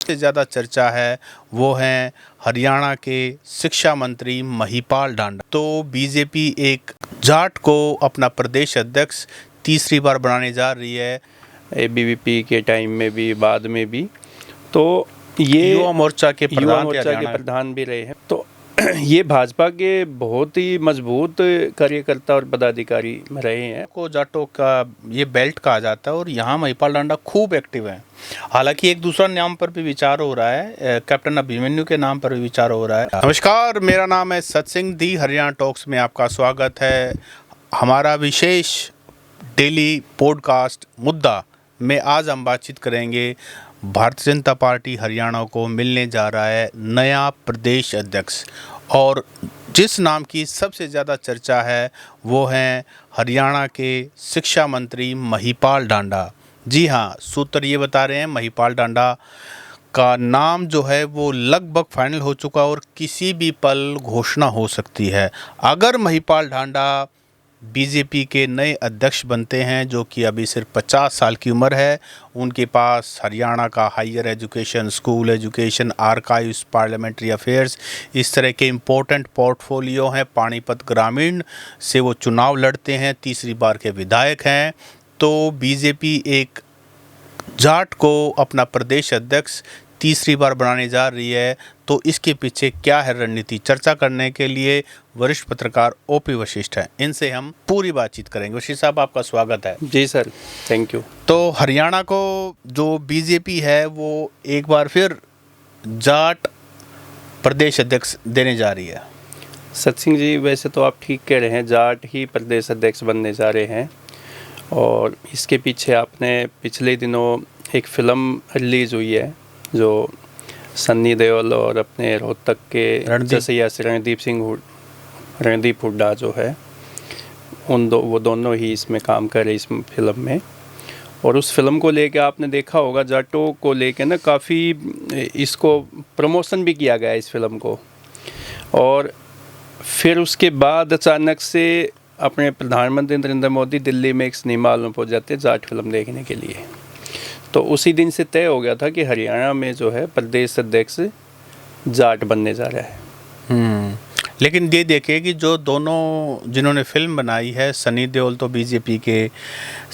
सबसे ज़्यादा चर्चा है वो हैं हरियाणा के शिक्षा मंत्री महिपाल ढांडा। तो बीजेपी एक जाट को अपना प्रदेश अध्यक्ष तीसरी बार बनाने जा रही है। एबीवीपी के टाइम में भी, बाद में भी। तो ये युवा मोर्चा के प्रधान भी रहे हैं। तो ये भाजपा के बहुत ही मजबूत कार्यकर्ता और पदाधिकारी रहे हैं। को जाटों का ये बेल्ट कहा जाता है और यहाँ महिपाल ढांडा खूब एक्टिव है। हालांकि एक दूसरा नाम पर भी विचार हो रहा है, कैप्टन अभिमन्यु के नाम पर भी विचार हो रहा है। नमस्कार, मेरा नाम है सतसिंह, दी हरियाणा टॉक्स में आपका स्वागत है। हमारा विशेष डेली पॉडकास्ट मुद्दा में आज हम बातचीत करेंगे भारतीय जनता पार्टी हरियाणा को मिलने जा रहा है नया प्रदेश अध्यक्ष, और जिस नाम की सबसे ज़्यादा चर्चा है वो हैं हरियाणा के शिक्षा मंत्री महिपाल ढांडा। जी हाँ, सूत्र ये बता रहे हैं महिपाल ढांडा का नाम जो है वो लगभग फाइनल हो चुका और किसी भी पल घोषणा हो सकती है। अगर महिपाल ढांडा बीजेपी के नए अध्यक्ष बनते हैं, जो कि अभी सिर्फ 50 साल की उम्र है, उनके पास हरियाणा का higher education, school education, archives, parliamentary affairs, इस तरह के इम्पोर्टेंट पोर्टफोलियो हैं। पानीपत ग्रामीण से वो चुनाव लड़ते हैं, तीसरी बार के विधायक हैं। तो बीजेपी एक जाट को अपना प्रदेश अध्यक्ष तीसरी बार बनाने जा रही है। तो इसके पीछे क्या है रणनीति, चर्चा करने के लिए वरिष्ठ पत्रकार ओपी वशिष्ठ हैं। इनसे हम पूरी बातचीत करेंगे। वशिष्ठ साहब, आपका स्वागत है। जी सर, थैंक यू। तो हरियाणा को जो बीजेपी है वो एक बार फिर जाट प्रदेश अध्यक्ष देने जा रही है। सतसिंह जी, वैसे तो आप ठीक कह रहे हैं, जाट ही प्रदेश अध्यक्ष बनने जा रहे हैं। और इसके पीछे आपने पिछले दिनों एक फ़िल्म रिलीज़ हुई है जो सन्नी देओल और अपने रोहतक के जसैया से रणदीप हुड्डा जो है, वो दोनों ही इसमें काम कर रहे इस फिल्म में। और उस फिल्म को लेके आपने देखा होगा, जाटों को लेके ना काफ़ी इसको प्रमोशन भी किया गया इस फिल्म को। और फिर उसके बाद अचानक से अपने प्रधानमंत्री नरेंद्र मोदी दिल्ली में एक सिनेमा हॉल में पहुँच जाते हैं जाट फिल्म देखने के लिए। तो उसी दिन से तय हो गया था कि हरियाणा में जो है प्रदेश अध्यक्ष जाट बनने जा रहा है। लेकिन ये देखिए कि जो दोनों जिन्होंने फिल्म बनाई है, सनी देओल तो बीजेपी के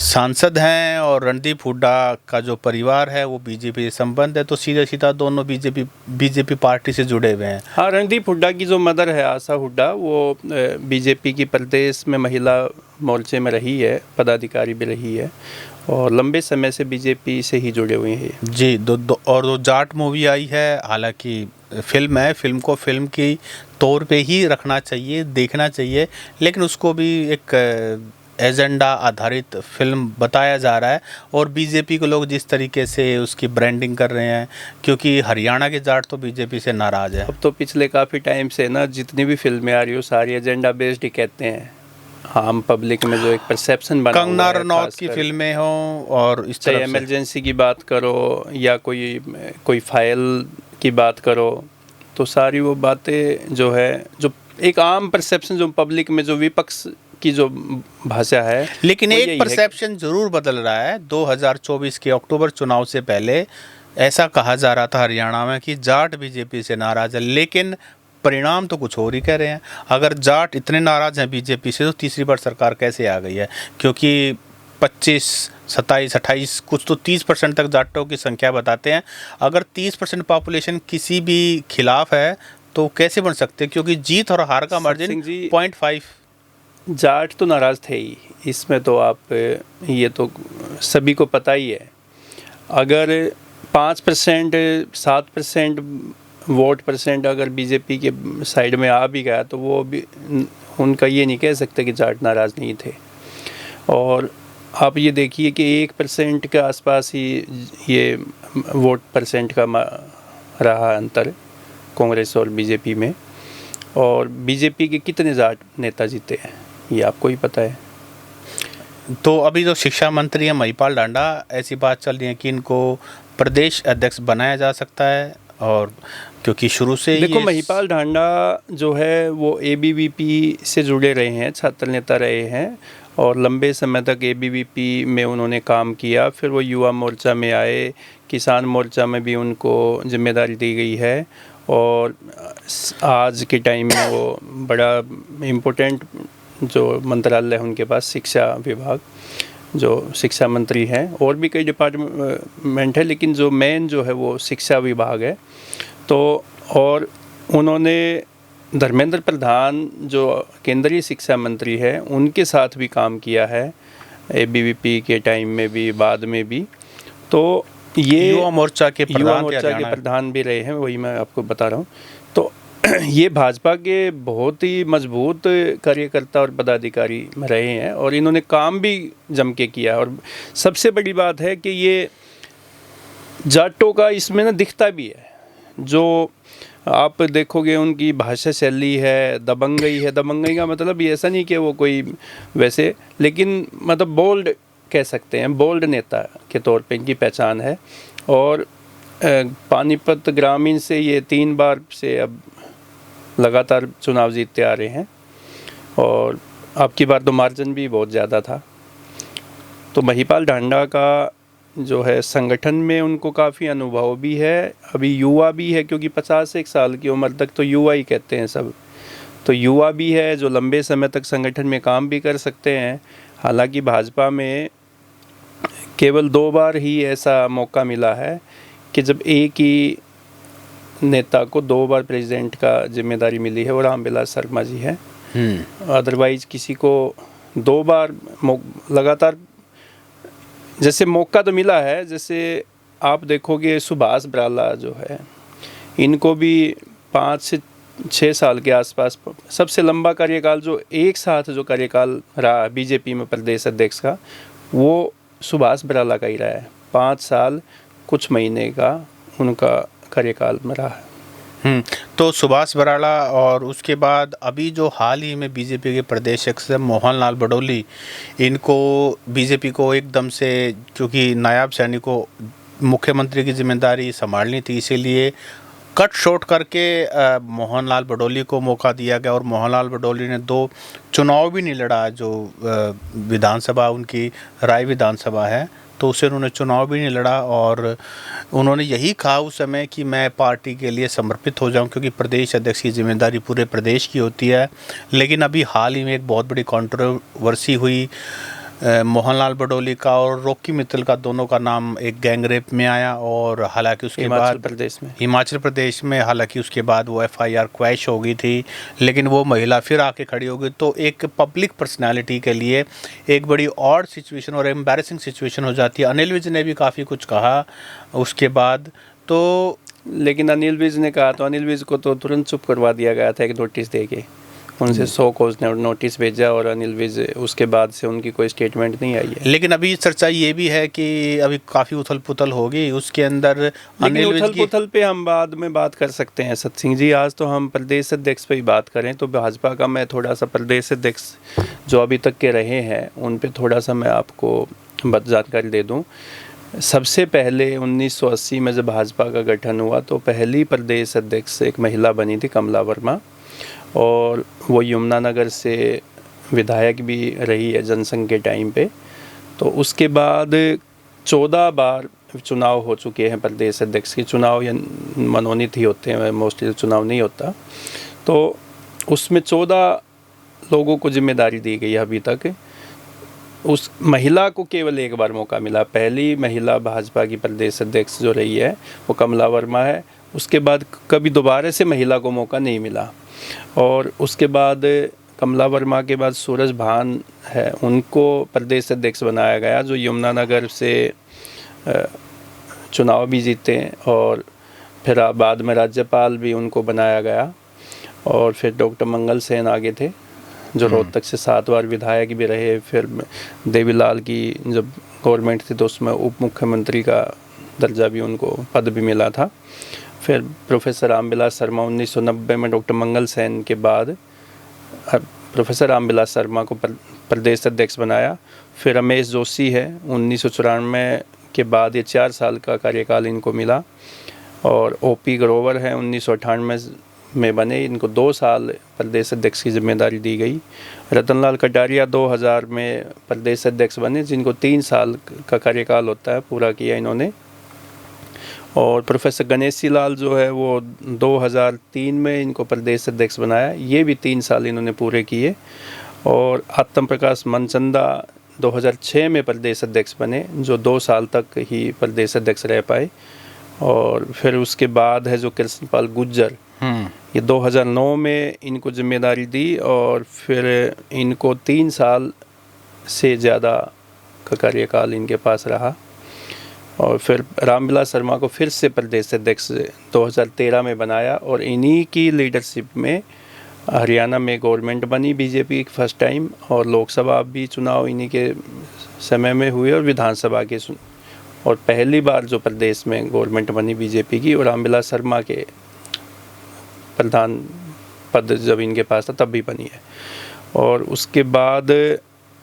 सांसद हैं और रणदीप हुड्डा का जो परिवार है वो बीजेपी से संबंध है, तो सीधा सीधा दोनों बीजेपी पार्टी से जुड़े हुए हैं। हाँ, रणदीप हुड्डा की जो मदर है आशा हुड्डा, वो बीजेपी की प्रदेश में महिला मोर्चे में रही है, पदाधिकारी भी रही है और लंबे समय से बीजेपी से ही जुड़े हुए हैं जी। और जो जाट मूवी आई है, हालांकि फिल्म है, फिल्म को फिल्म की तौर पे ही रखना चाहिए, देखना चाहिए, लेकिन उसको भी एक एजेंडा आधारित फिल्म बताया जा रहा है। और बीजेपी के लोग जिस तरीके से उसकी ब्रांडिंग कर रहे हैं, क्योंकि हरियाणा के जाट तो बीजेपी से नाराज़ है। अब तो पिछले काफ़ी टाइम से ना जितनी भी फिल्में आ रही हो सारी एजेंडा बेस्ड ही कहते हैं। आम पब्लिक में जो एक परसेप्शन बना, कंगना रनौत की फिल्में हों और इस तरह इमरजेंसी की बात करो या कोई फाइल की बात करो, तो सारी वो बातें जो है, जो एक आम परसेप्शन जो पब्लिक में जो विपक्ष की जो भाषा है। लेकिन एक परसेप्शन जरूर बदल रहा है। 2024 के अक्टूबर चुनाव से पहले ऐसा कहा जा रहा था हरियाणा में कि जाट बीजेपी से नाराज है, लेकिन परिणाम तो कुछ और ही कह रहे हैं। अगर जाट इतने नाराज हैं बीजेपी से, तो तीसरी बार सरकार कैसे आ गई है? क्योंकि 25, 27, 28, कुछ तो 30% तक जाटों की संख्या बताते हैं। अगर 30% पॉपुलेशन किसी भी खिलाफ है तो कैसे बन सकते हैं? क्योंकि जीत और हार का मार्जिन 0.5। जाट तो नाराज़ थे ही, इसमें तो आप ये तो सभी को पता ही है। अगर 5%, 7% वोट परसेंट अगर बीजेपी के साइड में आ भी गया तो वो भी उनका ये नहीं कह सकते कि जाट नाराज़ नहीं थे। और आप ये देखिए कि 1% के आसपास ही ये वोट परसेंट का रहा अंतर कांग्रेस और बीजेपी में। और बीजेपी के कितने जाट नेता जीते हैं ये आपको ही पता है। तो अभी जो शिक्षा मंत्री हैं महिपाल ढांडा, ऐसी बात चल रही है कि इनको प्रदेश अध्यक्ष बनाया जा सकता है। और क्योंकि शुरू से देखो, महिपाल ढांडा जो है वो एबीवीपी से जुड़े रहे हैं, छात्र नेता रहे हैं और लंबे समय तक एबीवीपी में उन्होंने काम किया। फिर वो युवा मोर्चा में आए, किसान मोर्चा में भी उनको जिम्मेदारी दी गई है, और आज के टाइम में वो बड़ा इम्पोर्टेंट जो मंत्रालय है उनके पास, शिक्षा विभाग, जो शिक्षा मंत्री हैं। और भी कई डिपार्टमेंट है, लेकिन जो मेन जो है वो शिक्षा विभाग है। तो और उन्होंने धर्मेंद्र प्रधान जो केंद्रीय शिक्षा मंत्री है उनके साथ भी काम किया है, एबीवीपी के टाइम में भी, बाद में भी। तो ये युवा मोर्चा के प्रधान भी रहे हैं, वही मैं आपको बता रहा हूँ। तो ये भाजपा के बहुत ही मजबूत कार्यकर्ता और पदाधिकारी रहे हैं, और इन्होंने काम भी जम के किया। और सबसे बड़ी बात है कि ये जाटों का इसमें ना दिखता भी है। जो आप देखोगे उनकी भाषा शैली है, दबंगई है। दबंगई का मतलब ये ऐसा नहीं कि वो कोई वैसे, लेकिन मतलब बोल्ड कह सकते हैं, बोल्ड नेता के तौर पे इनकी पहचान है। और पानीपत ग्रामीण से ये 3 बार से अब लगातार चुनाव जीतते आ रहे हैं, और आपकी बार तो मार्जिन भी बहुत ज़्यादा था। तो महिपाल ढांडा का जो है संगठन में उनको काफ़ी अनुभव भी है, अभी युवा भी है, क्योंकि 51 साल की उम्र तक तो युवा ही कहते हैं सब। तो युवा भी है जो लंबे समय तक संगठन में काम भी कर सकते हैं। हालांकि भाजपा में केवल 2 बार ही ऐसा मौका मिला है कि जब एक ही नेता को 2 बार प्रेसिडेंट का जिम्मेदारी मिली है, वो रामविलास शर्मा जी है। अदरवाइज किसी को 2 बार लगातार जैसे मौका तो मिला है। जैसे आप देखोगे सुभाष बराला जो है, इनको भी 5 से 6 साल के आसपास सबसे लंबा कार्यकाल जो एक साथ जो कार्यकाल रहा बीजेपी में प्रदेश अध्यक्ष का, वो सुभाष बराला का ही रहा है। 5 साल कुछ महीने का उनका कार्यकाल में रहा है। तो सुभाष बराला, और उसके बाद अभी जो हाल ही में बीजेपी के प्रदेश अध्यक्ष मोहन लाल बडोली, इनको बीजेपी को एकदम से, क्योंकि नायब सैनी को मुख्यमंत्री की जिम्मेदारी संभालनी थी, इसीलिए कट शॉर्ट करके मोहन लाल बडोली को मौका दिया गया। और मोहन लाल बडोली ने 2 चुनाव भी नहीं लड़ा, जो विधानसभा उनकी राय विधानसभा है, तो उसे उन्होंने चुनाव भी नहीं लड़ा। और उन्होंने यही कहा उस समय कि मैं पार्टी के लिए समर्पित हो जाऊं, क्योंकि प्रदेश अध्यक्ष की जिम्मेदारी पूरे प्रदेश की होती है। लेकिन अभी हाल ही में एक बहुत बड़ी कंट्रोवर्सी हुई मोहनलाल बडोली का और रॉकी मित्तल का, दोनों का नाम एक गैंगरेप में आया। और हालांकि उसके बाद हिमाचल प्रदेश में हालांकि उसके बाद वो FIR क्वैश हो गई थी, लेकिन वो महिला फिर आके खड़ी हो गई। तो एक पब्लिक पर्सनालिटी के लिए एक बड़ी ऑड सिचुएशन और एम्बैरेसिंग सिचुएशन हो जाती है। अनिल विज ने भी काफ़ी कुछ कहा उसके बाद, तो लेकिन अनिल विज ने कहा तो अनिल विज को तो तुरंत चुप करवा दिया गया था एक नोटिस दे के। उनसे 100 कोस ने नोटिस भेजा, और अनिल विज उसके बाद से उनकी कोई स्टेटमेंट नहीं आई है। लेकिन अभी चर्चा ये भी है कि अभी काफ़ी उथल पुथल होगी उसके अंदर। अनिल उथल पुथल पे हम बाद में बात कर सकते हैं सत सिंह जी। आज तो हम प्रदेश अध्यक्ष पे ही बात करें। तो भाजपा का मैं थोड़ा सा प्रदेश अध्यक्ष जो अभी तक के रहे हैं उन पे थोड़ा सा मैं आपको जानकारी दे दूँ। सबसे पहले 1980 में जब भाजपा का गठन हुआ तो पहली प्रदेश अध्यक्ष एक महिला बनी थी, कमला वर्मा, और वो यमुनानगर से विधायक भी रही है जनसंघ के टाइम पे। तो उसके बाद 14 बार चुनाव हो चुके हैं प्रदेश अध्यक्ष के। चुनाव या मनोनीत ही होते हैं, मोस्टली चुनाव नहीं होता। तो उसमें 14 लोगों को जिम्मेदारी दी गई है अभी तक। उस महिला को केवल एक बार मौका मिला। पहली महिला भाजपा की प्रदेश अध्यक्ष जो रही है वो कमला वर्मा है। उसके बाद कभी दोबारा से महिला को मौका नहीं मिला। और उसके बाद कमला वर्मा के बाद सूरज भान है, उनको प्रदेश अध्यक्ष बनाया गया, जो यमुनानगर से चुनाव भी जीते हैं। और फिर बाद में राज्यपाल भी उनको बनाया गया। और फिर डॉक्टर मंगल सेन आगे थे जो रोहतक से 7 बार विधायक भी रहे। फिर देवीलाल की जब गवर्नमेंट थी तो उसमें उप मुख्यमंत्री का दर्जा भी उनको पद भी मिला था। फिर प्रोफेसर रामविलास शर्मा 1990 में डॉक्टर मंगल सेन के बाद प्रोफेसर रामविलास शर्मा को प्रदेश अध्यक्ष बनाया। फिर रमेश जोशी है 1994 के बाद, ये 4 साल का कार्यकाल इनको मिला। और OP ग्रोवर है 1998 में बने, इनको 2 साल प्रदेश अध्यक्ष की जिम्मेदारी दी गई। रतनलाल कटारिया 2000 में प्रदेश अध्यक्ष बने, जिनको 3 साल का कार्यकाल होता है, पूरा किया इन्होंने। और प्रोफेसर गणेशी लाल जो है वो 2003 में इनको प्रदेश अध्यक्ष बनाया, ये भी 3 साल इन्होंने पूरे किए। और आत्म प्रकाश मनचंदा 2006 में प्रदेश अध्यक्ष बने, जो 2 साल तक ही प्रदेश अध्यक्ष रह पाए। और फिर उसके बाद है जो कृष्णपाल गुर्जर, ये 2009 में इनको जिम्मेदारी दी और फिर इनको 3 साल से ज़्यादा का कार्यकाल इनके पास रहा। और फिर रामविलास शर्मा को फिर से प्रदेश अध्यक्ष 2013 में बनाया और इन्हीं की लीडरशिप में हरियाणा में गवर्नमेंट बनी बीजेपी फर्स्ट टाइम, और लोकसभा भी चुनाव इन्हीं के समय में हुए और विधानसभा के और पहली बार जो प्रदेश में गवर्नमेंट बनी बीजेपी की, और रामविलास शर्मा के प्रधान पद जब इनके पास था तब भी बनी है। और उसके बाद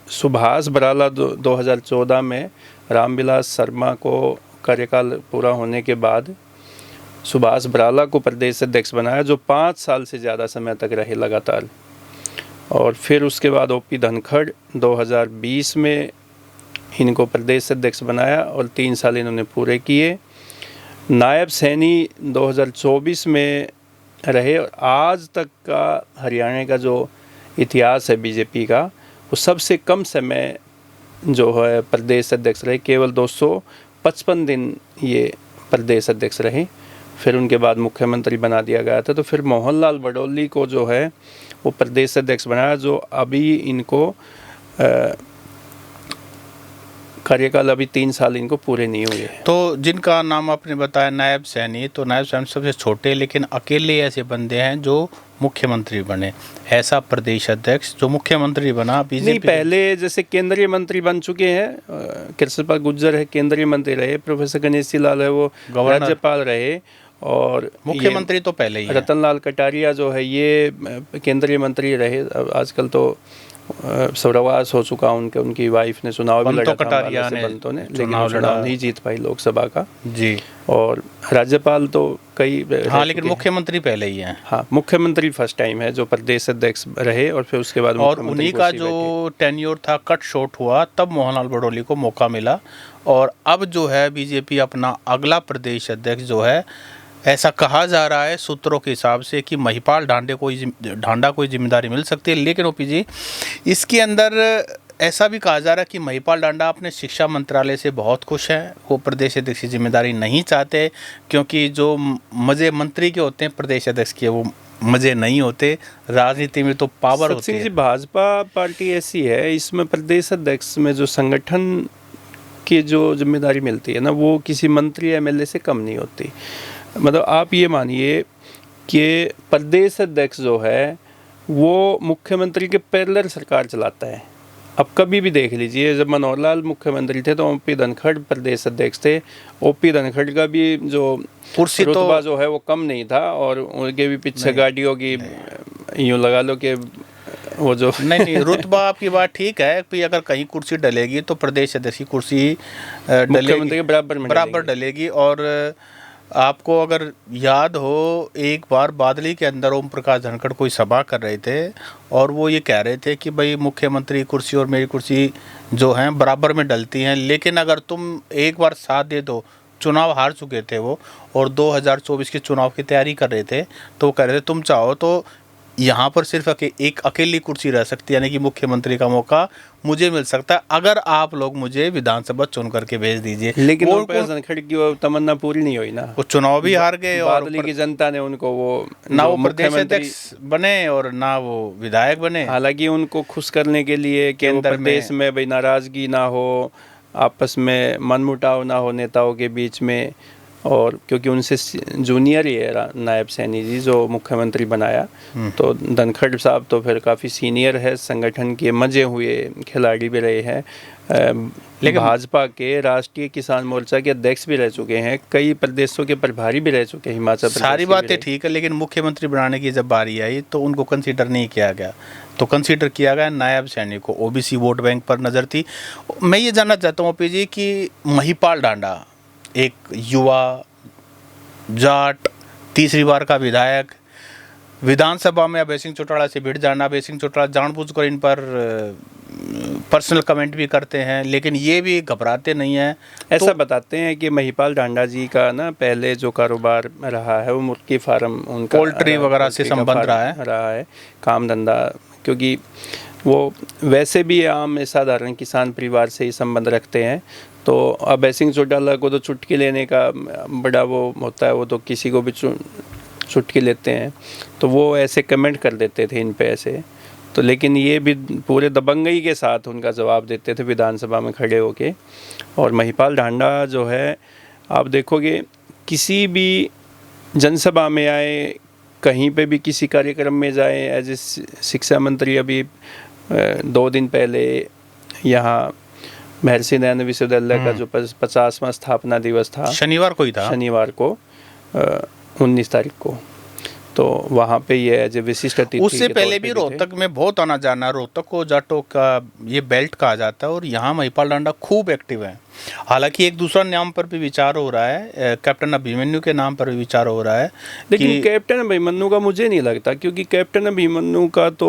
सुभाष बराला 2014 में रामविलास शर्मा को कार्यकाल पूरा होने के बाद सुभाष बराला को प्रदेश अध्यक्ष बनाया, जो 5 साल से ज़्यादा समय तक रहे लगातार। और फिर उसके बाद ओपी धनखड़ 2020 में इनको प्रदेश अध्यक्ष बनाया और 3 साल इन्होंने पूरे किए। नायब सैनी 2024 में रहे, और आज तक का हरियाणा का जो इतिहास है बीजेपी का, वो सबसे कम समय जो है प्रदेश अध्यक्ष रहे, केवल 255 दिन ये प्रदेश अध्यक्ष रहे। फिर उनके बाद मुख्यमंत्री बना दिया गया था। तो फिर मोहनलाल बडोली को जो है वो प्रदेश अध्यक्ष बनाया, जो अभी इनको कार्यकाल अभी 3 साल इनको पूरे नहीं हुए। तो जिनका नाम आपने बताया नायब सैनी, तो नायब सैनी सबसे छोटे लेकिन अकेले ऐसे बंदे हैं जो मुख्यमंत्री बने। ऐसा प्रदेश अध्यक्ष जो मुख्यमंत्री बना बीजेपी नहीं, पहले जैसे केंद्रीय मंत्री बन चुके हैं, कृष्णपाल गुर्जर है केंद्रीय मंत्री रहे, प्रोफेसर गणेशी लाल है वो राज्यपाल रहे, और मुख्यमंत्री तो पहले ही रतनलाल कटारिया जो है ये केंद्रीय मंत्री रहे। आजकल तो स्वर्गवास हो चुका उनके, उनकी वाइफ ने चुनाव भी लड़ा था बंतो ने, लेकिन चुनाव नहीं जीत पाई लोकसभा का जी। और राज्यपाल तो कई हाँ, लेकिन मुख्यमंत्री पहले ही हैं। हाँ, मुख्यमंत्री फर्स्ट टाइम है जो प्रदेश अध्यक्ष रहे, और फिर उसके बाद और उन्हीं का जो टेन्योर था कट शॉर्ट हुआ, तब मोहनलाल बडोली को मौका मिला। और अब जो है बीजेपी अपना अगला प्रदेश अध्यक्ष जो है, ऐसा कहा जा रहा है सूत्रों के हिसाब से कि महिपाल ढांडा को जिम्मेदारी मिल सकती है। लेकिन ओपी जी, इसके अंदर ऐसा भी कहा जा रहा है कि महिपाल ढांडा अपने शिक्षा मंत्रालय से बहुत खुश हैं, वो प्रदेश अध्यक्ष की जिम्मेदारी नहीं चाहते, क्योंकि जो मज़े मंत्री के होते हैं प्रदेश अध्यक्ष के वो मज़े नहीं होते। राजनीति में तो पावर होती है। भाजपा पार्टी ऐसी है, इसमें प्रदेश अध्यक्ष में जो संगठन की जो जिम्मेदारी मिलती है ना, वो किसी मंत्री एमएलए से कम नहीं होती। मतलब आप ये मानिए कि प्रदेश अध्यक्ष जो है वो मुख्यमंत्री के पैरेलल सरकार चलाता है। अब कभी भी देख लीजिए, जब मनोहर लाल मुख्यमंत्री थे तो ओपी धनखड़ प्रदेश अध्यक्ष थे। ओपी धनखड़ का भी जो कुर्सी रुतबा जो है वो कम नहीं था, और उनके भी पीछे गाड़ियों की यूँ लगा लो कि वो जो नहीं, रुतबा आपकी बात ठीक है कि अगर कहीं कुर्सी डलेगी तो प्रदेश अध्यक्ष की कुर्सी मुख्यमंत्री के बराबर डलेगी। और आपको अगर याद हो, एक बार बादली के अंदर ओम प्रकाश धनखड़ कोई सभा कर रहे थे और वो ये कह रहे थे कि भाई मुख्यमंत्री कुर्सी और मेरी कुर्सी जो हैं बराबर में डलती हैं, लेकिन अगर तुम एक बार साथ दे दो। चुनाव हार चुके थे वो और 2024 के चुनाव की तैयारी कर रहे थे, तो वो कह रहे थे तुम चाहो तो यहाँ पर सिर्फ एक अकेली कुर्सी रह सकती है, यानी कि मुख्यमंत्री का मौका मुझे मिल सकता है अगर आप लोग मुझे विधानसभा चुन करके भेज दीजिए। लेकिन धनखड़ की वो तमन्ना पूरी नहीं हुई ना, वो चुनाव भी हार गए और बादली की जनता ने उनको वो ना वो प्रदेश अध्यक्ष बने और ना वो विधायक बने। हालांकि उनको खुश करने के लिए केंद्र प्रदेश में भाई नाराजगी ना हो, आपस में मनमुटाव ना हो नेताओं के बीच में, और क्योंकि उनसे जूनियर ही है नायब सैनी जी जो मुख्यमंत्री बनाया, तो धनखड़ साहब तो फिर काफ़ी सीनियर है, संगठन के मजे हुए खिलाड़ी भी रहे हैं, लेकिन भाजपा के राष्ट्रीय किसान मोर्चा के अध्यक्ष भी रह चुके हैं, कई प्रदेशों के प्रभारी भी रह चुके हैं, हिमाचल प्रदेश। सारी बातें ठीक है, लेकिन मुख्यमंत्री बनाने की जब बारी आई तो उनको कंसीडर नहीं किया गया, तो कंसीडर किया गया नायब सैनी को। ओबीसी वोट बैंक पर नज़र थी। मैं ये जानना चाहता हूँ ओपी जी कि महिपाल ढांडा एक युवा जाट, तीसरी बार का विधायक, विधानसभा में अभय सिंह चौटाला से भिड़ जाना, अभय सिंह चौटाला जानबूझकर इन पर पर्सनल कमेंट भी करते हैं, लेकिन ये भी घबराते नहीं हैं। ऐसा बताते हैं कि महिपाल ढांडा जी का ना पहले जो कारोबार रहा है वो मुर्गी फार्म, उनका पोल्ट्री वगैरह से संबंध रहा है काम धंधा, क्योंकि वो वैसे भी आम साधारण किसान परिवार से ही संबंध रखते हैं। तो अभय सिंह चौटाला को तो चुटकी लेने का बड़ा वो होता है, वो तो किसी को भी चुटकी लेते हैं, तो वो ऐसे कमेंट कर देते थे इन पे ऐसे। तो लेकिन ये भी पूरे दबंगई के साथ उनका जवाब देते थे विधानसभा में खड़े होके। और महिपाल ढांडा जो है, आप देखोगे किसी भी जनसभा में आए, कहीं पे भी किसी कार्यक्रम में जाए, एज ए शिक्षा मंत्री अभी 2 दिन पहले यहाँ महर्षि दयानंद विश्वविद्यालय का जो 50वां स्थापना दिवस था, शनिवार को ही था, शनिवार को 19 तारीख को, तो वहाँ पे ये एज ए विशिष्ट अतिथि। उससे पहले भी रोहतक में बहुत आना जाना, रोहतक को जाटों का ये बेल्ट कहा जाता है और यहाँ महिपाल ढांडा खूब एक्टिव है। हालांकि एक दूसरा नाम पर भी विचार हो रहा है, कैप्टन अभिमन्यु के नाम पर भी विचार हो रहा है, लेकिन कैप्टन अभिमन्यु का मुझे नहीं लगता, क्योंकि कैप्टन अभिमन्यु का तो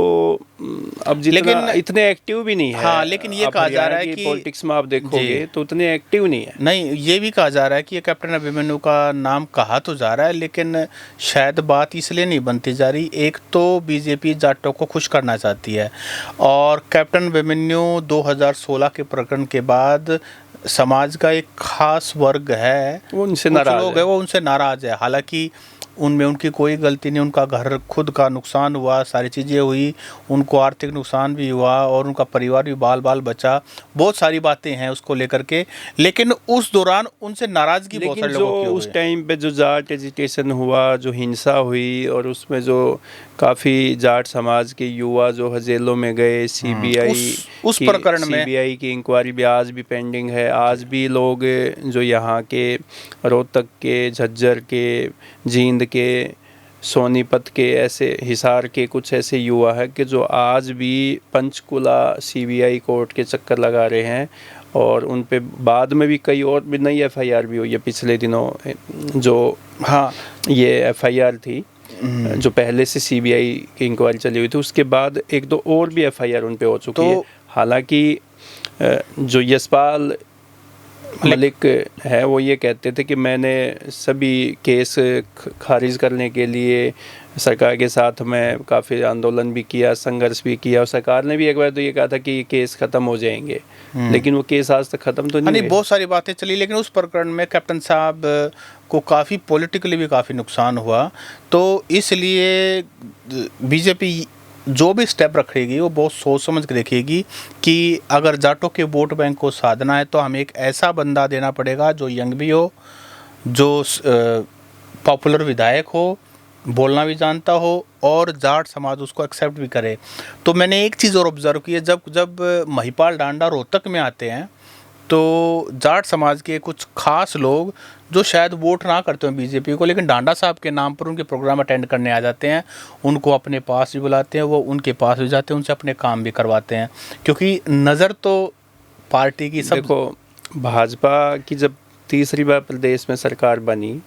अब जितना इतने एक्टिव भी नहीं है। हाँ, लेकिन ये कहा जा रहा है कि पॉलिटिक्स में आप देखोगे तो उतने एक्टिव नहीं है। नहीं, ये भी कहा जा रहा है कि ये कैप्टन अभिमन्यु का नाम कहा तो जा रहा है, लेकिन शायद बात इसलिए नहीं बनती जा रही। एक तो बीजेपी जाटों को खुश करना चाहती है, और कैप्टन अभिमन्यु 2016 के प्रकरण के बाद समाज का एक खास वर्ग है, वो उनसे नाराज लोग है, वो उनसे नाराज है। हालांकि उनमें उनकी कोई गलती नहीं, उनका घर खुद का नुकसान हुआ, सारी चीज़ें हुई, उनको आर्थिक नुकसान भी हुआ और उनका परिवार भी बाल बाल बचा, बहुत सारी बातें हैं उसको लेकर के, लेकिन उस दौरान उनसे नाराज़गी बहुत सारे लोगों की हुई। उस टाइम पे जो जाट एजिटेशन हुआ, जो हिंसा हुई, और उसमें जो काफ़ी जाट समाज के युवा जो जेलों में गए, सीबीआई उस प्रकरण में सीबीआई की इंक्वायरी भी आज भी पेंडिंग है। आज भी लोग जो यहाँ के रोहतक के, झज्जर के, जींद के, सोनीपत के, ऐसे हिसार के कुछ ऐसे युवा है कि जो आज भी पंचकुला सीबीआई कोर्ट के चक्कर लगा रहे हैं, और उन पे बाद में भी कई और भी नई एफआईआर भी हुई है पिछले दिनों। जो हाँ, ये एफआईआर थी जो पहले से सीबीआई की इंक्वायरी चली हुई थी, उसके बाद 1-2 और भी एफआईआर उन पे हो चुकी है। हालांकि जो यशपाल मलिक है वो ये कहते थे कि मैंने सभी केस खारिज करने के लिए सरकार के साथ में काफ़ी आंदोलन भी किया, संघर्ष भी किया, और सरकार ने भी एक बार तो ये कहा था कि ये केस ख़त्म हो जाएंगे, लेकिन वो केस आज तक ख़त्म तो नहीं हुए। बहुत सारी बातें चली, लेकिन उस प्रकरण में कैप्टन साहब को काफ़ी पॉलिटिकली भी काफ़ी नुकसान हुआ, तो इसलिए बीजेपी जो भी स्टेप रखेगी वो बहुत सोच समझ के रखेगी कि अगर जाटों के वोट बैंक को साधना है तो हमें एक ऐसा बंदा देना पड़ेगा जो यंग भी हो, जो पॉपुलर विधायक हो, बोलना भी जानता हो, और जाट समाज उसको एक्सेप्ट भी करे। तो मैंने एक चीज़ और ऑब्जर्व की है, जब महिपाल ढांडा रोहतक में आते हैं तो जाट समाज के कुछ खास लोग जो शायद वोट ना करते हैं बीजेपी को, लेकिन ढांडा साहब के नाम पर उनके प्रोग्राम अटेंड करने आ जाते हैं, उनको अपने पास भी बुलाते हैं, वो उनके पास भी जाते हैं, उनसे अपने काम भी करवाते हैं, क्योंकि नज़र तो पार्टी की सब। देखो, भाजपा की जब तीसरी बार प्रदेश में सरकार बनी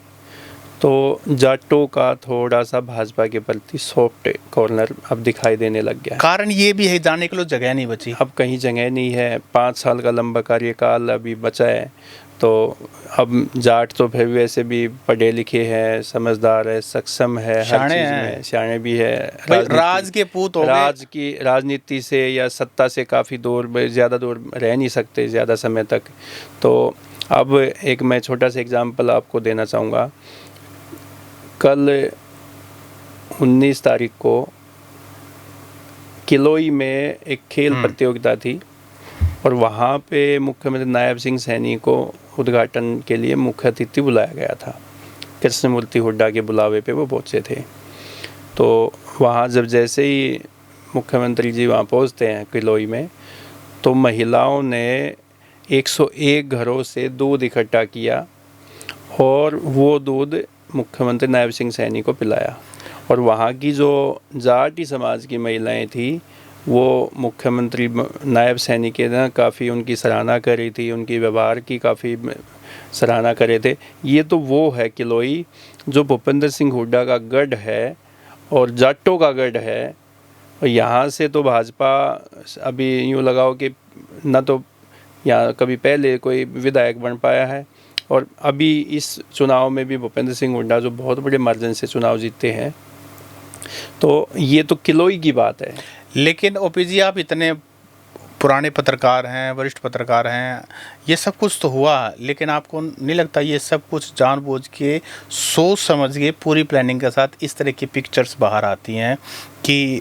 तो जाटों का थोड़ा सा भाजपा के प्रति सॉफ्ट कॉर्नर अब दिखाई देने लग गया। कारण ये भी है, जाने के लिए जगह नहीं बची, अब कहीं जगह नहीं है। 5 साल का लंबा कार्यकाल अभी बचा है, तो अब जाट तो फिर वैसे भी पढ़े लिखे हैं, समझदार है, सक्षम है, हर चीज़ में सियाणे भी है, राज के पूत हो गए, राजनीति से या सत्ता से काफ़ी दूर, ज़्यादा दूर रह नहीं सकते ज़्यादा समय तक। तो अब एक मैं छोटा सा एग्जांपल आपको देना चाहूँगा। कल 19 तारीख को किलोई में एक खेल प्रतियोगिता थी, और वहाँ पे मुख्यमंत्री नायब सिंह सैनी को उद्घाटन के लिए मुख्य अतिथि बुलाया गया था। कृष्णमूर्ति हुड्डा के बुलावे पे वो पहुँचे थे। तो वहाँ जब जैसे ही मुख्यमंत्री जी वहाँ पहुँचते हैं किलोई में, तो महिलाओं ने 101 घरों से दूध इकट्ठा किया, और वो दूध मुख्यमंत्री नायब सिंह सैनी को पिलाया। और वहाँ की जो जाटी समाज की महिलाएं थी वो मुख्यमंत्री नायब सैनी के ना काफ़ी उनकी सराहना कर रही थी, उनकी व्यवहार की काफ़ी सराहना कर रहे थे। ये तो वो है किलोई जो भूपेंद्र सिंह हुड्डा का गढ़ है, और जाटों का गढ़ है। और यहाँ से तो भाजपा अभी यूँ लगाओ कि न तो यहाँ कभी पहले कोई विधायक बन पाया है, और अभी इस चुनाव में भी भूपेंद्र सिंह हुड्डा जो बहुत बड़े मार्जिन से चुनाव जीते हैं, तो ये तो किलोई की बात है। लेकिन ओपी जी, आप इतने पुराने पत्रकार हैं, वरिष्ठ पत्रकार हैं, ये सब कुछ तो हुआ, लेकिन आपको नहीं लगता ये सब कुछ जानबूझ के, सोच समझ के, पूरी प्लानिंग के साथ इस तरह की पिक्चर्स बाहर आती हैं कि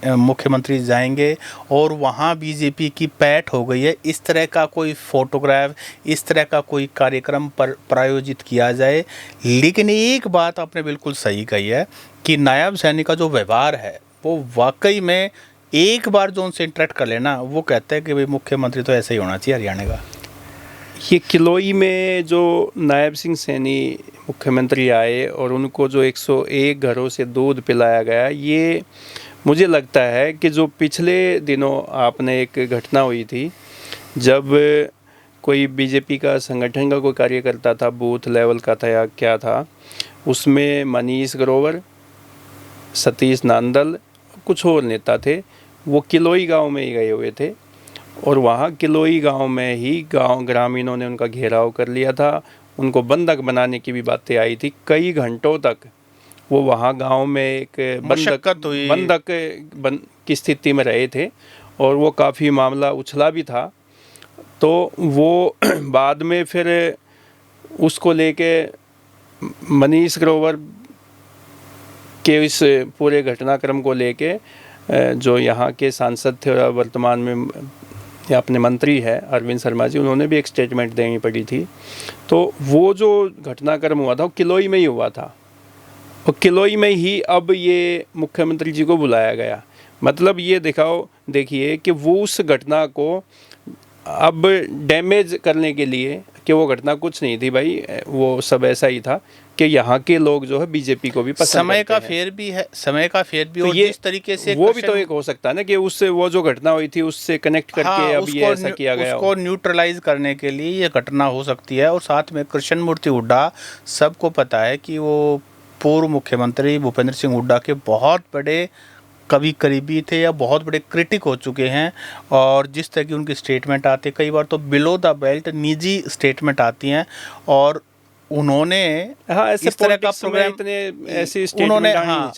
मुख्यमंत्री जाएंगे और वहाँ बीजेपी की पैठ हो गई है, इस तरह का कोई फोटोग्राफ, इस तरह का कोई कार्यक्रम पर प्रायोजित किया जाए। लेकिन एक बात आपने बिल्कुल सही कही है कि नायब सैनी का जो व्यवहार है वो वाकई में, एक बार जो उनसे इंटरेक्ट कर लेना, वो कहते हैं कि भाई मुख्यमंत्री तो ऐसे ही होना चाहिए हरियाणा का। ये किलोई में जो नायब सिंह सैनी मुख्यमंत्री आए और उनको जो 101 घरों से दूध पिलाया गया, ये मुझे लगता है कि जो पिछले दिनों आपने एक घटना हुई थी, जब कोई बीजेपी का संगठन का कोई कार्यकर्ता था, बूथ लेवल का था या क्या था, उसमें मनीष ग्रोवर, सतीश नांदल, कुछ और नेता थे, वो किलोई गांव में ही गए हुए थे। और वहाँ किलोई गांव में ही गांव ग्रामीणों ने उनका घेराव कर लिया था, उनको बंधक बनाने की भी बातें आई थी। कई घंटों तक वो वहाँ गांव में एक बंधक की स्थिति में रहे थे, और वो काफ़ी मामला उछला भी था। तो वो बाद में फिर उसको लेके मनीष ग्रोवर के इस पूरे घटनाक्रम को लेके जो यहाँ के सांसद थे और वर्तमान में या अपने मंत्री है अरविंद शर्मा जी, उन्होंने भी एक स्टेटमेंट देनी पड़ी थी। तो वो जो घटनाक्रम हुआ था वो किलोई में ही हुआ था, और किलोई में ही अब ये मुख्यमंत्री जी को बुलाया गया। मतलब ये देखिए कि वो उस घटना को अब डैमेज करने के लिए, कि वो घटना कुछ नहीं थी भाई, वो सब ऐसा ही था कि यहाँ के लोग जो है बीजेपी को भी पसंद समय का करते हैं। फेर भी है, समय का फेर भी, तो और ये जिस तरीके से वो भी तो एक हो सकता है ना कि उससे वो जो घटना हुई थी उससे कनेक्ट करके अब ये ऐसा किया गया, उसको न्यूट्रलाइज करने के लिए ये घटना हो सकती है। और साथ में कृष्ण मूर्ति हुड्डा, सबको पता है कि वो पूर्व मुख्यमंत्री भूपेंद्र सिंह हुड्डा के बहुत बड़े कभी करीबी थे या बहुत बड़े क्रिटिक हो चुके हैं। और जिस तरह की उनकी स्टेटमेंट आती है, कई बार तो बिलो द बेल्ट निजी स्टेटमेंट आती हैं, और उन्होंने इस तरह का प्रोग्राम,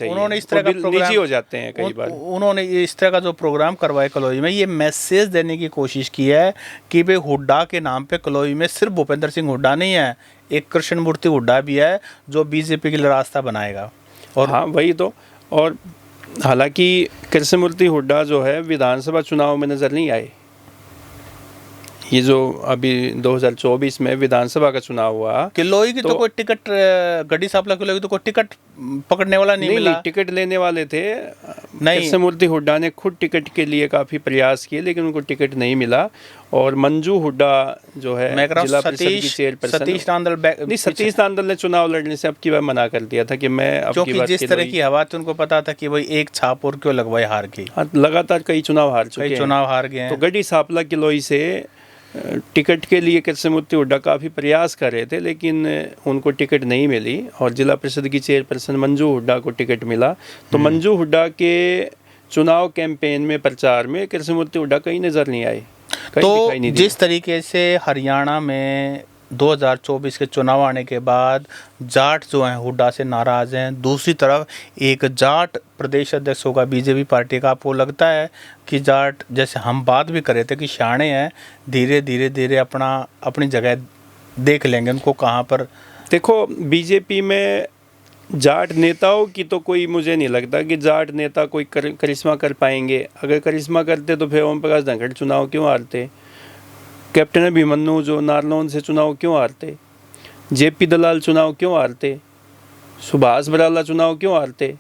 उन्होंने इस तरह का प्रोग्राम निजी हो जाते हैं कई बार। उन्होंने इस तरह का जो प्रोग्राम करवाया कलोई में, ये मैसेज देने की कोशिश की है कि भाई हुड्डा के नाम पे कलोई में सिर्फ भूपेंद्र सिंह हुड्डा नहीं है, एक कृष्ण मूर्ति हुड्डा भी है जो बीजेपी के लिए रास्ता बनाएगा। और हाँ वही तो। और हालांकि कृष्ण मूर्ति हुड्डा जो है विधानसभा चुनाव में नज़र नहीं आए। ये जो अभी 2024 में विधानसभा का चुनाव हुआ, किलोई की तो कोई टिकट, गड्डी सापला किलोई की तो कोई टिकट पकड़ने वाला नहीं मिला। टिकट लेने वाले थे नहीं, कृष्ण मूर्ति हुड्डा ने खुद टिकट के लिए काफ़ी प्रयास किए, लेकिन उनको टिकट नहीं मिला। और मंजू हुड्डा जो है जिला परिषद की चेयरपर्सन, सतीश नांदल ने चुनाव लड़ने से अब की बार मना कर दिया था कि मैं अब की बार, जिस तरह की हवा थी उनको पता था कि भाई एक छाप और क्यों लगवाए हार की। लगातार कई चुनाव हार चुके हैं। तो गड्डी सापला किलोई से टिकट के लिए कृष्ण मूर्ति हुड्डा काफ़ी प्रयास कर रहे थे, लेकिन उनको टिकट नहीं मिली, और जिला परिषद की चेयरपर्सन मंजू हुड्डा को टिकट मिला। तो मंजू हुड्डा के चुनाव कैंपेन में, प्रचार में कृष्ण मूर्ति हुड्डा कहीं नज़र नहीं आए। तो जिस तरीके से हरियाणा में 2024 के चुनाव आने के बाद जाट जो हैं हुड्डा से नाराज़ हैं, दूसरी तरफ एक जाट प्रदेश अध्यक्ष होगा बीजेपी पार्टी का, आपको लगता है कि जाट, जैसे हम बात भी कर रहे थे कि शाणे हैं, धीरे धीरे अपनी जगह देख लेंगे, उनको कहाँ पर। देखो बीजेपी में जाट नेताओं की तो कोई, मुझे नहीं लगता कि जाट नेता कोई करिश्मा कर पाएंगे। अगर करिश्मा करते तो फिर ओम प्रकाश धनखड़ चुनाव क्यों हारते, कैप्टन अभिमन्यु जो नारनौल से चुनाव क्यों हारते, जेपी दलाल चुनाव क्यों हारते, सुभाष बराला चुनाव क्यों हारते।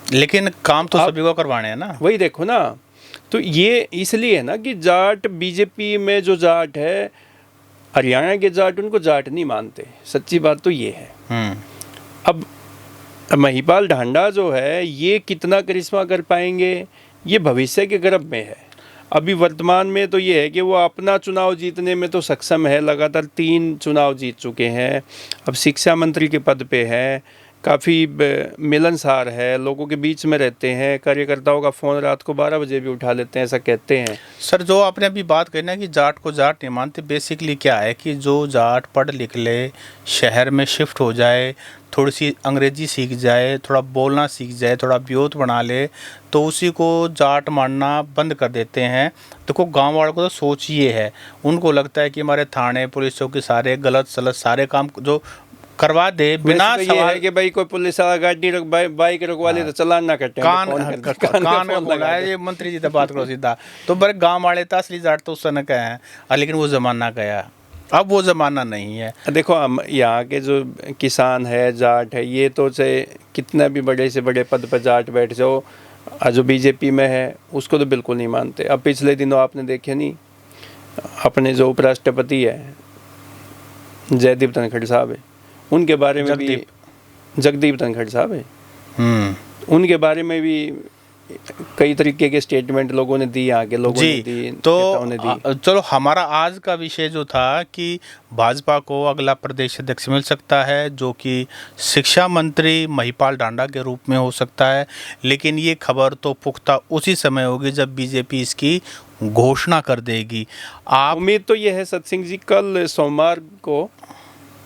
लेकिन काम तो सभी को करवाने हैं ना। वही देखो ना, तो ये इसलिए है ना कि जाट, बीजेपी में जो जाट है, हरियाणा के जाट उनको जाट नहीं मानते। सच्ची बात तो ये है। अब महिपाल ढांडा जो है ये कितना करिश्मा कर पाएंगे, ये भविष्य के गर्भ में है। अभी वर्तमान में तो ये है कि वो अपना चुनाव जीतने में तो सक्षम है, लगातार 3 चुनाव जीत चुके हैं, अब शिक्षा मंत्री के पद पे है, काफ़ी मिलनसार है, लोगों के बीच में रहते हैं, कार्यकर्ताओं का फ़ोन रात को 12 बजे भी उठा लेते हैं, ऐसा कहते हैं। सर, जो आपने अभी बात कही ना कि जाट को जाट नहीं मानते, बेसिकली क्या है कि जो जाट पढ़ लिख ले, शहर में शिफ्ट हो जाए, थोड़ी सी अंग्रेजी सीख जाए, थोड़ा बोलना सीख जाए, थोड़ा व्योत बना ले, तो उसी को जाट मानना बंद कर देते हैं। देखो, गांव वालों को तो सोच ये है, उनको लगता है कि हमारे थाने पुलिस चौकी सारे गलत सलत सारे काम जो करवा दे बिना वैसे तो ये सवाल है कि भाई कोई पुलिस वाला गाड़ी बाइक रुकवा ले तो चालान ना कटे, कान कान में बोला है, ये मंत्री जी से बात करो सीधा। तो बड़े गांव वाले था, असली जाट तो उस समय का है, लेकिन वो जमाना गया, अब वो ज़माना नहीं है। देखो, हम यहाँ के जो किसान है, जाट है, ये तो चाहे कितना भी बड़े से बड़े पद पर जाट बैठ जाओ, जो बीजेपी में है उसको तो बिल्कुल नहीं मानते। अब पिछले दिनों आपने देखे नहीं, अपने जो उपराष्ट्रपति है जयदीप धनखड़ साहब है, उनके बारे में भी, जगदीप धनखड़ साहब है, उनके बारे में भी कई तरीके के स्टेटमेंट लोगों ने दी, यहाँ के लोगों ने दी, तो ने दी। चलो, हमारा आज का विषय जो था कि भाजपा को अगला प्रदेश अध्यक्ष मिल सकता है, जो कि शिक्षा मंत्री महिपाल डांडा के रूप में हो सकता है, लेकिन ये खबर तो पुख्ता उसी समय होगी जब बीजेपी इसकी घोषणा कर देगी। आप उम्मीद तो ये है सत्सिंह जी, कल सोमवार को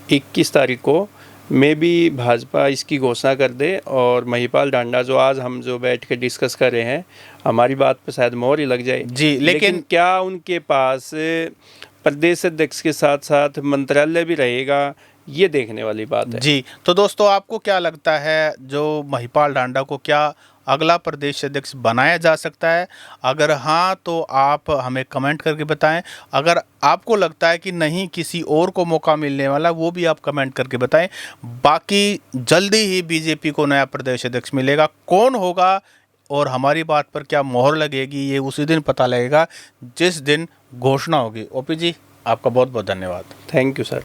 21 तारीख को में भी भाजपा इसकी घोषणा कर दे, और महिपाल डांडा जो आज हम जो बैठ के डिस्कस कर रहे हैं, हमारी बात पर शायद मोहर ही लग जाए जी। लेकिन क्या उनके पास प्रदेश अध्यक्ष के साथ साथ मंत्रालय भी रहेगा, ये देखने वाली बात है जी। तो दोस्तों, आपको क्या लगता है, जो महिपाल डांडा को क्या अगला प्रदेश अध्यक्ष बनाया जा सकता है? अगर हाँ, तो आप हमें कमेंट करके बताएं। अगर आपको लगता है कि नहीं, किसी और को मौका मिलने वाला, वो भी आप कमेंट करके बताएं। बाकी जल्दी ही बीजेपी को नया प्रदेश अध्यक्ष मिलेगा। कौन होगा और हमारी बात पर क्या मोहर लगेगी, ये उसी दिन पता लगेगा जिस दिन घोषणा होगी। ओपी जी, आपका बहुत बहुत धन्यवाद। Thank you sir.